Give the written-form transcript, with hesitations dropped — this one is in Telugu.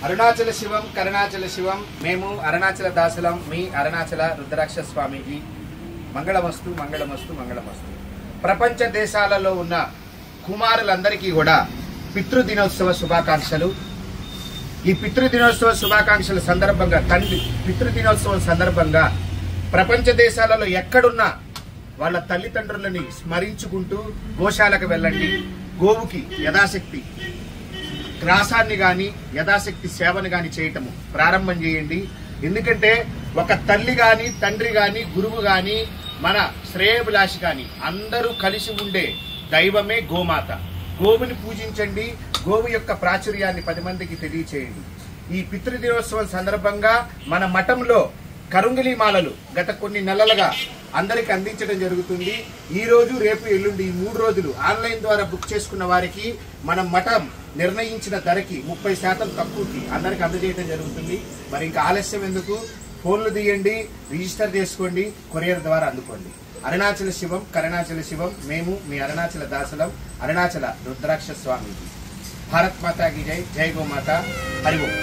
అరుణాచల శివం కరుణాచల శివం మేము అరుణాచల దాసులం మీ అరుణాచల రుద్రాక్ష స్వామికి మంగళమస్తు మంగళమస్తు మంగళమస్తు. ప్రపంచ దేశాలలో ఉన్న కుమారులందరికీ కూడా పితృదినోత్సవ శుభాకాంక్షలు. ఈ పితృదినోత్సవ శుభాకాంక్షల సందర్భంగా పితృదినోత్సవం సందర్భంగా ప్రపంచ దేశాలలో ఎక్కడున్నా వాళ్ళ తల్లిదండ్రులని స్మరించుకుంటూ గోశాలకు వెళ్ళండి. గోవుకి యథాశక్తి గ్రాసాన్ని గాని యథాశక్తి సేవను గాని చేయటము ప్రారంభం చేయండి. ఎందుకంటే ఒక తల్లి గాని తండ్రి గాని గురువు గాని మన శ్రేయభిలాషి గాని అందరూ కలిసి ఉండే దైవమే గోమాత. గోవుని పూజించండి. గోవు యొక్క ప్రాచుర్యాన్ని 10 మందికి తెలియచేయండి. ఈ పితృదినోత్సవం సందర్భంగా మన మఠంలో కరుంగిలి మాలలు గత కొన్ని నెలలుగా అందరికి అందించడం జరుగుతుంది. ఈ రోజు రేపు ఎల్లుండి ఈ 3 రోజులు ఆన్లైన్ ద్వారా బుక్ చేసుకున్న వారికి మన మఠం నిర్ణయించిన ధరకి 30% తక్కువకి అందరికి అందజేయడం జరుగుతుంది. మరి ఇంకా ఆలస్యం ఎందుకు? ఫోన్లు తీయండి, రిజిస్టర్ చేసుకోండి, కొరియర్ ద్వారా అందుకోండి. అరుణాచల శివం కరుణాచల శివం మేము మీ అరుణాచల దాసులం అరుణాచల రుద్రాక్ష స్వామికి. భారత్ మాతాకి జై. జై గోమాత. హరి ఓం.